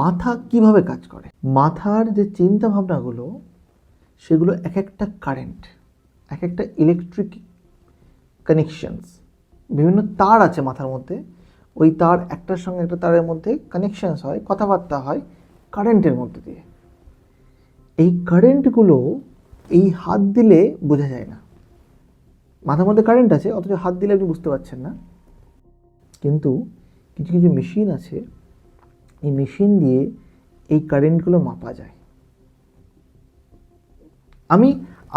মাথা কিভাবে কাজ করে? মাথার যে চিন্তা ভাবনাগুলো সেগুলো এক একটা কারেন্ট, এক একটা ইলেকট্রিক কানেকশনস, বিভিন্ন তার আছে মাথার মধ্যে। ওই তার একটার সঙ্গে একটা তারের মধ্যে কানেকশনস হয়, কথাবার্তা হয় কারেন্টের মধ্যে দিয়ে। এই কারেন্টগুলো এই হাত দিলে বোঝা যায় না। মাথার মধ্যে কারেন্ট আছে, অথচ হাত দিলে আপনি বুঝতে পারছেন না। কিন্তু কিছু কিছু মেশিন আছে, এই মেশিন দিয়ে এই কারেন্টগুলো মাপা যায়। আমি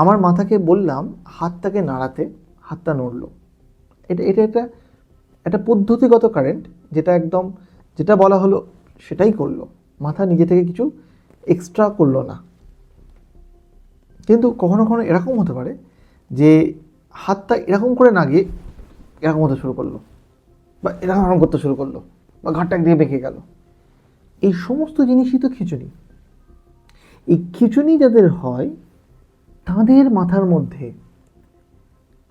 আমার মাথাকে বললাম হাতটাকে নাড়াতে, হাতটা নড়লো। এটা এটা একটা একটা পদ্ধতিগত কারেন্ট, যেটা বলা হলো সেটাই করলো। মাথা নিজে থেকে কিছু এক্সট্রা করলো না। কিন্তু কখনো কখনো এরকম হতে পারে যে হাতটা এরকম করে না গিয়ে এরকম হতে শুরু করলো, বা এরকম করতে শুরু করলো, বা ঘাটটা একদিকে বেঁকে গেল। এই সমস্ত জিনিসই তো খিঁচুনি। এই খিঁচুনি যাদের হয় তাদের মাথার মধ্যে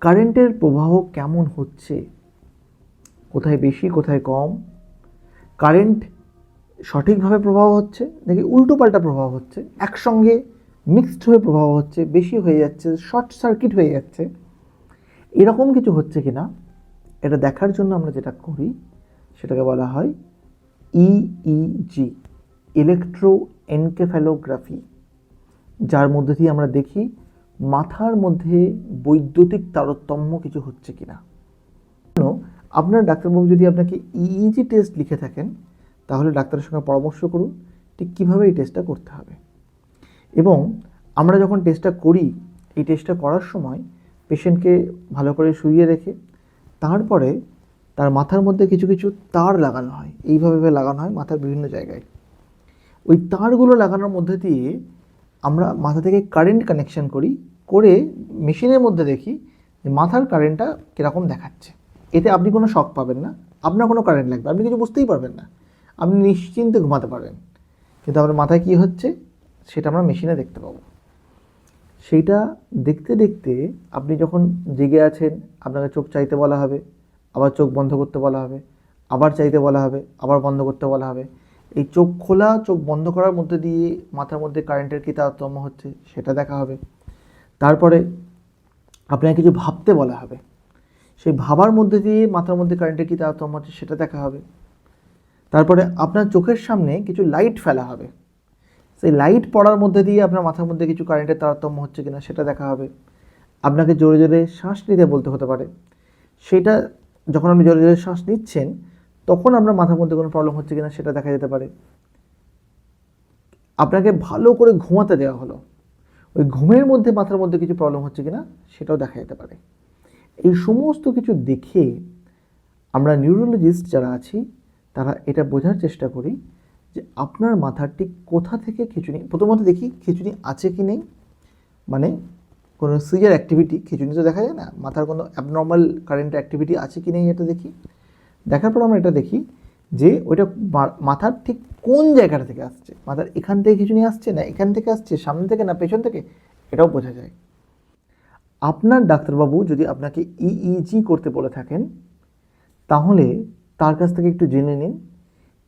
কারেন্টের প্রবাহ কেমন হচ্ছে, কোথায় বেশি কোথায় কম, কারেন্ট সঠিকভাবে প্রবাহ হচ্ছে নাকি উল্টোপাল্টা প্রবাহ হচ্ছে, একসঙ্গে মিক্সড হয়ে প্রবাহ হচ্ছে, বেশি হয়ে যাচ্ছে, শর্ট সার্কিট হয়ে যাচ্ছে, এরকম কিছু হচ্ছে কিনা এটা দেখার জন্য আমরা যেটা করি সেটাকে বলা হয় ইইজি, ইলেকট্রোএনকেফ্যালোগ্রাফি, যার মধ্যে দিয়ে আমরা দেখি মাথার মধ্যে বৈদ্যুতিক তারতম্য কিছু হচ্ছে কিনা। আপনার ডাক্তারবাবু যদি আপনাকে ইইজি টেস্ট লিখে থাকেন তাহলে ডাক্তারের সঙ্গে পরামর্শ করুন ঠিক কীভাবে এই টেস্টটা করতে হবে। এবং আমরা যখন টেস্টটা করি, এই টেস্টটা করার সময় পেশেন্টকে ভালো করে শুইয়ে রেখে তারপরে তার মাথার মধ্যে কিছু কিছু তার লাগানো হয়, এইভাবে লাগানো হয় মাথার বিভিন্ন জায়গায়। ওই তারগুলো লাগানোর মধ্যে দিয়ে আমরা মাথা থেকে কারেন্ট কানেকশন করে মেশিনের মধ্যে দেখি যে মাথার কারেন্টটা কীরকম দেখাচ্ছে। এতে আপনি কোনো শক পাবেন না, আপনার কোনো কারেন্ট লাগবে, আপনি কিছু বুঝতেই পারবেন না, আপনি নিশ্চিন্তে ঘুমাতে পারবেন। কিন্তু আপনার মাথায় কী হচ্ছে সেটা আমরা মেশিনে দেখতে পাবো। সেইটা দেখতে দেখতে আপনি যখন জেগে আছেন আপনাকে চোখ চাইতে বলা হবে, আবার চোখ বন্ধ করতে বলা হবে, আবার চাইতে বলা হবে, আবার বন্ধ করতে বলা হবে। এই চোখ খোলা চোখ বন্ধ করার মধ্যে দিয়ে মাথার মধ্যে কারেন্টের কী তারতম্য হচ্ছে সেটা দেখা হবে। তারপরে আপনাকে কিছু ভাবতে বলা হবে, সেই ভাবার মধ্যে দিয়ে মাথার মধ্যে কারেন্টের কী তারতম্য হচ্ছে সেটা দেখা হবে। তারপরে আপনার চোখের সামনে কিছু লাইট ফেলা হবে, সেই লাইট পড়ার মধ্যে দিয়ে আপনার মাথার মধ্যে কিছু কারেন্টের তারতম্য হচ্ছে কিনা সেটা দেখা হবে। আপনাকে জোরে জোরে শ্বাস নিতে বলতে হতে পারে, সেটা যখন আপনি জোরে জোরে শ্বাস নিচ্ছেন তখন আপনার মাথার মধ্যে কোনো প্রবলেম হচ্ছে কিনা সেটা দেখা যেতে পারে। আপনাকে ভালো করে ঘুমাতে দেওয়া হলো, ওই ঘুমের মধ্যে মাথার মধ্যে কিছু প্রবলেম হচ্ছে কিনা সেটাও দেখা যেতে পারে। এই সমস্ত কিছু দেখে আমরা নিউরোলজিস্ট যারা আছি তারা এটা বোঝার চেষ্টা করি যে আপনার মাথার ঠিক কোথা থেকে খিঁচুনি। প্রথমত দেখি খিঁচুনি আছে কি নেই, মানে কোনো সিজার অ্যাক্টিভিটি, খিঁচুনি তো দেখা যায় না, মাথার কোনো অ্যাবনর্মাল কারেন্ট অ্যাক্টিভিটি আছে কি নেই এটা দেখি। দেখার পর আমরা এটা দেখি যে ওইটা মাথার ঠিক কোন জায়গাটা থেকে আসছে, মাথার এখান থেকে খিঁচুনি আসছে না এখান থেকে আসছে, সামনে থেকে না পেছন থেকে, এটাও বোঝা যায়। আপনার ডাক্তারবাবু যদি আপনাকে ইইজি করতে বলে থাকেন তাহলে তার কাছ থেকে একটু জেনে নিন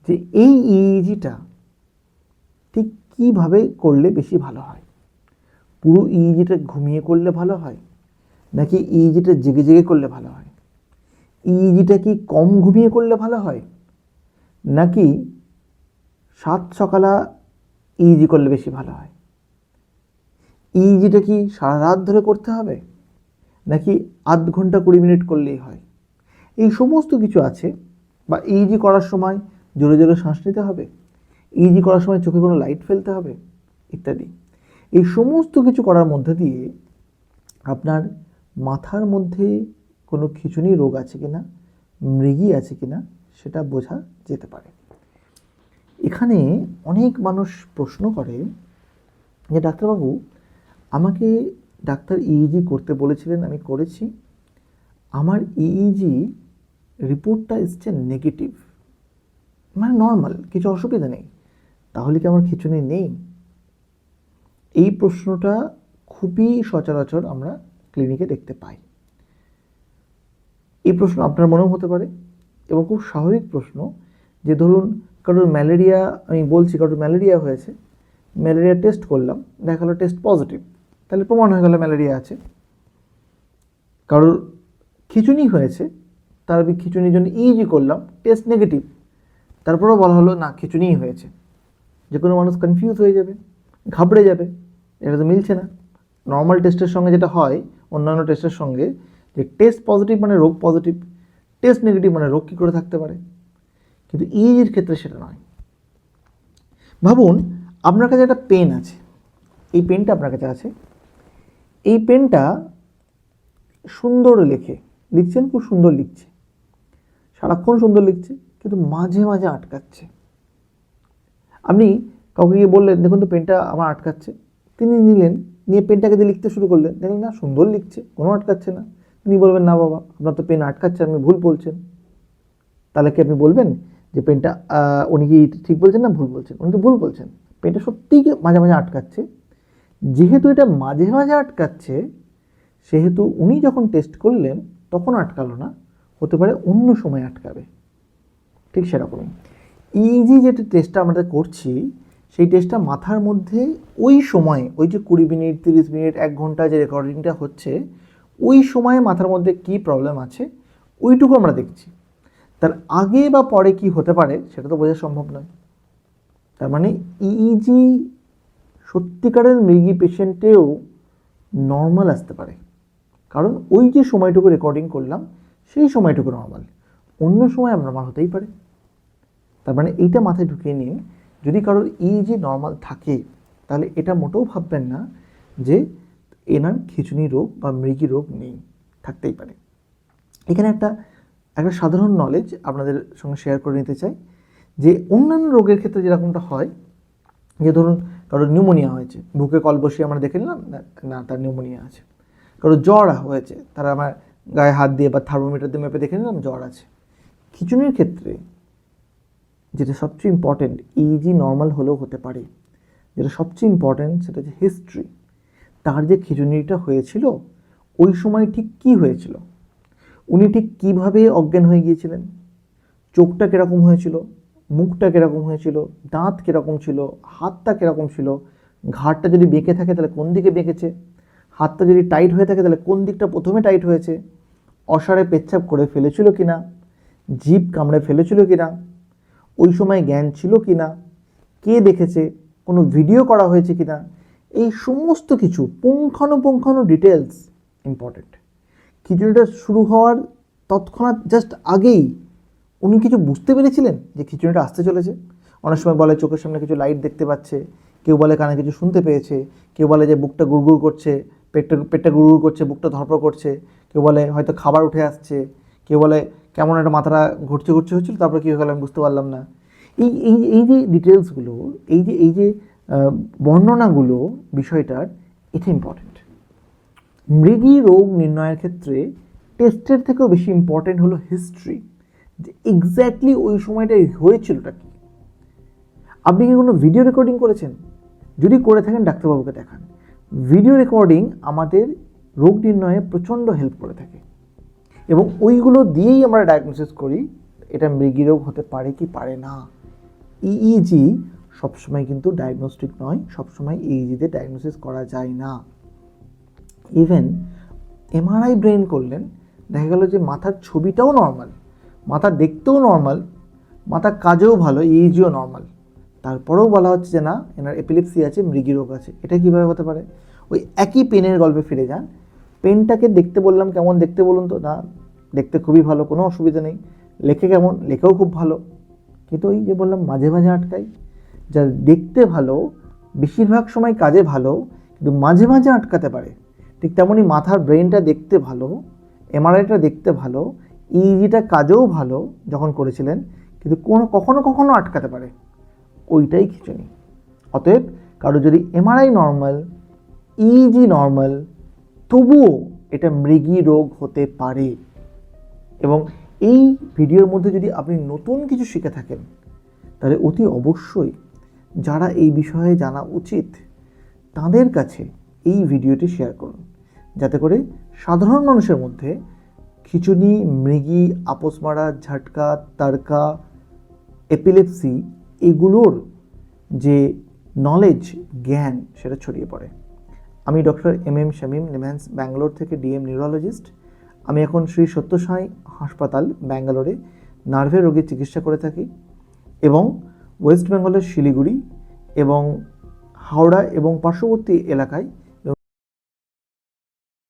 যে এই ইইজিটা ঠিক কীভাবে করলে বেশি ভালো হয়। পুরো ইইজিটা ঘুমিয়ে করলে ভালো হয় নাকি ইইজিটা জেগে জেগে করলে ভালো হয়, ইইজিটা কি কম ঘুমিয়ে করলে ভালো হয় নাকি সাত সকালা ইইজি করলে বেশি ভালো হয়, ইইজিটা কি সারা রাত ধরে করতে হবে নাকি আধ ঘন্টা 20 মিনিট করলেই হয়। এই সমস্ত কিছু আছে। বা ইইজি করার সময় জোরে জোরে শ্বাস নিতে হবে, ইইজি করার সময় চোখে কোনো লাইট ফেলতে হবে ইত্যাদি। এই সমস্ত কিছু করার মধ্যে দিয়ে আপনার মাথার মধ্যে কোনো খিঁচুনি রোগ আছে কিনা, মৃগী আছে কিনা সেটা বোঝা যেতে পারে। এখানে অনেক মানুষ প্রশ্ন করে যে ডাক্তারবাবু আমাকে ডাক্তার ইইজি করতে বলেছিলেন, আমি করেছি, আমার ইইজি রিপোর্টটা এসছে নেগেটিভ, মানে নর্মাল, কিছু অসুবিধা নেই, তাহলে কি আমার খিঁচুনি নেই? এই প্রশ্নটা খুবই সচরাচর আমরা ক্লিনিকে দেখতে পাই। এই প্রশ্ন আপনার মনেও হতে পারে এবং খুব স্বাভাবিক প্রশ্ন যে ধরুন কারোর ম্যালেরিয়া, আমি বলছি কারোর ম্যালেরিয়া হয়েছে, ম্যালেরিয়া টেস্ট করলাম, দেখা গেলো টেস্ট পজিটিভ, তাহলে প্রমাণ হয়ে গেল ম্যালেরিয়া আছে। কারোর খিঁচুনি হয়েছে, তার আমি খিঁচুনির জন্য ইজি করলাম, টেস্ট নেগেটিভ, তারপরেও বলা হলো না খিঁচুনিই হয়েছে। যে কোনো মানুষ কনফিউজ হয়ে যাবে, ঘাবড়ে যাবে, এটা তো মিলছে না। নর্মাল টেস্টের সঙ্গে যেটা হয় অন্যান্য টেস্টের সঙ্গে, যে টেস্ট পজিটিভ মানে রোগ পজিটিভ, টেস্ট নেগেটিভ মানে রোগ কী করে থাকতে পারে, কিন্তু ইজির ক্ষেত্রে সেটা নয়। ভাবুন আপনার কাছে একটা পেন আছে, এই পেনটা আপনার কাছে আছে, এই পেনটা সুন্দর লিখছেন, খুব সুন্দর লিখছে, সারাক্ষণ সুন্দর লিখছে, কিন্তু মাঝে মাঝে আটকাচ্ছে। আপনি কাউকে গিয়ে বললেন দেখুন তো পেনটা আমার আটকাচ্ছে, তিনি নিলেন, নিয়ে পেনটাকে দিয়ে লিখতে শুরু করলেন, দেখলেন না সুন্দর লিখছে, কোনো আটকাচ্ছে না। তিনি বলবেন না বাবা আপনার তো পেন আটকাচ্ছে, আপনি ভুল বলছেন। তাহলে কি আপনি বলবেন যে পেনটা উনি কি ঠিক বলছেন না ভুল বলছেন? উনি তো ভুল বলছেন, পেনটা সত্যিই মাঝে মাঝে আটকাচ্ছে। যেহেতু এটা মাঝে মাঝে আটকাচ্ছে, সেহেতু উনি যখন টেস্ট করলেন তখন আটকালো না, হতে পারে অন্য সময় আটকাবে। ঠিক সেরকমই ইজি যেটা টেস্টটা আমরা করছি, সেই টেস্টটা মাথার মধ্যে ওই সময়ে, ওই যে 20 মিনিট 30 মিনিট 1 ঘন্টা যে রেকর্ডিংটা হচ্ছে, ওই সময়ে মাথার মধ্যে কি প্রবলেম আছে ওইটুকু আমরা দেখছি। তার আগে বা পরে কি হতে পারে সেটা তো বোঝা সম্ভব নয়। তার মানে ইইজি সত্যিকারের মৃগী পেশেন্টেও নর্মাল আসতে পারে, কারণ ওই যে সময়টুকু রেকর্ডিং করলাম সেই সময়টুকু নর্মাল, অন্য সময় নর্মাল হতেই পারে। তার মানে এইটা মাথায় ঢুকিয়ে নিন, যদি কারোর ইইজি নর্মাল থাকে তাহলে এটা মোটেও ভাববেন না যে এনার খিঁচুনি রোগ বা মৃগী রোগ নেই, থাকতেই পারে। এখানে একটা সাধারণ নলেজ আপনাদের সঙ্গে শেয়ার করে নিতে চাই, যে অন্যান্য রোগের ক্ষেত্রে যেরকমটা হয়, যে ধরুন কারোর নিউমোনিয়া হয়েছে, বুকে কল বসিয়ে আমরা দেখে নিলাম না তার নিউমোনিয়া আছে। কারোর জ্বর হয়েছে, তারা আমার গায়ে হাত দিয়ে বা থার্মোমিটার দিয়ে মেপে দেখে নিলাম জ্বর আছে। খিঁচুনির ক্ষেত্রে যেটা সবচেয়ে ইম্পর্টেন্ট, ইজি নর্মাল হলেও হতে পারে, যেটা সবচেয়ে ইম্পর্টেন্ট সেটা হচ্ছে হিস্ট্রি। তার যে খিঁচুনিটা হয়েছিল ওই সময় ঠিক কী হয়েছিল, উনি ঠিক কীভাবে অজ্ঞান হয়ে গিয়েছিলেন, চোখটা কীরকম হয়েছিল, মুখটা কীরকম হয়েছিল, দাঁত কীরকম ছিল, হাতটা কীরকম ছিল, ঘাড়টা যদি বেঁকে থাকে তাহলে কোন দিকে বেঁকেছে, হাতটা যদি টাইট হয়ে থাকে তাহলে কোন দিকটা প্রথমে টাইট হয়েছে, অসারে পেচ্ছাপ করে ফেলেছিল কিনা, জিভ কামড়ে ফেলেছিল কিনা, ওই সময় জ্ঞান ছিল কিনা, কে দেখেছে, কোনো ভিডিও করা হয়েছে কিনা, এই সমস্ত কিছু পুঙ্খানুপুঙ্খানু ডিটেলস ইম্পর্টেন্ট। খিচুড়িটা শুরু হওয়ার তৎক্ষণাৎ জাস্ট আগেই উনি কিছু বুঝতে পেরেছিলেন যে খিচুড়িটা আসতে চলেছে। অনেক সময় বলে চোখের সামনে কিছু লাইট দেখতে পাচ্ছে, কেউ বলে কানে কিছু শুনতে পেয়েছে, কেউ বলে যে বুকটা গুড়গুড় করছে, পেটটা গুড়গুড় করছে, বুকটা ধরপড় করছে, কেউ বলে হয়তো খাবার উঠে আসছে, কেউ বলে কেমন একটা মাথাটা ঘুরছে হচ্ছিল, তারপরে কী হয়ে গেল আমি বুঝতে পারলাম না। এই যে ডিটেলসগুলো, এই যে বর্ণনাগুলো বিষয়টার, এটা ইম্পর্টেন্ট। মৃগী রোগ নির্ণয়ের ক্ষেত্রে টেস্টের থেকেও বেশি ইম্পর্টেন্ট হলো হিস্ট্রি, যে এক্স্যাক্টলি ওই সময়টাই হয়েছিলটা কি। আপনি কি কোনো ভিডিও রেকর্ডিং করেছেন? যদি করে থাকেন ডাক্তারবাবুকে দেখান। ভিডিও রেকর্ডিং আমাদের রোগ নির্ণয়ে প্রচণ্ড হেল্প করে থাকে, এবং ওইগুলো দিয়েই আমরা ডায়াগনোসিস করি এটা মৃগী রোগ হতে পারে কি পারে না। ইইজি সবসময় কিন্তু ডায়াগনস্টিক নয়, সবসময় ইইজিতে ডায়াগনোসিস করা যায় না। ইভেন এমআরআই ব্রেন করলেন, দেখা গেল যে মাথার ছবিটাও নর্মাল, মাথা দেখতেও নর্মাল, মাথার কাজেও ভালো, ইইজিও নর্মাল, তারপরেও বলা হচ্ছে যে না এনার এপিলেপসি আছে, মৃগী রোগ আছে। এটা কীভাবে হতে পারে? ওই একই পেনের গল্পে ফিরে যান। পেনটাকে দেখতে বললাম, কেমন দেখতে বলুন তো, না দেখতে খুবই ভালো, কোনো অসুবিধা নেই। লেখে কেমন? লেখেও খুব ভালো, কিন্তু ওই যে বললাম মাঝে মাঝে আটকাই। যা দেখতে ভালো বেশিরভাগ সময় কাজে ভালো, কিন্তু মাঝে মাঝে আটকাতে পারে। ঠিক তেমনই মাথার ব্রেনটা দেখতে ভালো, এমআরআইটা দেখতে ভালো, ইইজিটা কাজেও ভালো যখন করেছিলেন, কিন্তু কখনো কখনো আটকাতে পারে, ওইটাই খিঁচুনি। অতএব কারো যদি এমআরআই নর্মাল, ইইজি নর্মাল, তবুও এটা মৃগী রোগ হতে পারে। এবং এই ভিডিওর মধ্যে যদি আপনি নতুন কিছু শিখে থাকেন, তাহলে অতি অবশ্যই যারা এই বিষয়ে জানা উচিত তাদের কাছে এই ভিডিওটি শেয়ার করুন, যাতে করে সাধারণ মানুষের মধ্যে খিঁচুনি, মৃগী, আপোস মারা, ঝাটকা, তারকা এপিলেপসি, এগুলোর যে নলেজ, জ্ঞান, সেটা ছড়িয়ে পড়ে। আমি ডক্টর এম শামীম, নিমহ্যান্স, ব্যাঙ্গালোর থেকে ডিএম নিউরোলজিস্ট। আমি এখন শ্রী সত্যসাই হাসপাতাল, ব্যাঙ্গালোরে নার্ভের রোগীর চিকিৎসা করে থাকি এবং ওয়েস্ট বেঙ্গলের শিলিগুড়ি এবং হাওড়া এবং পার্শ্ববর্তী এলাকায়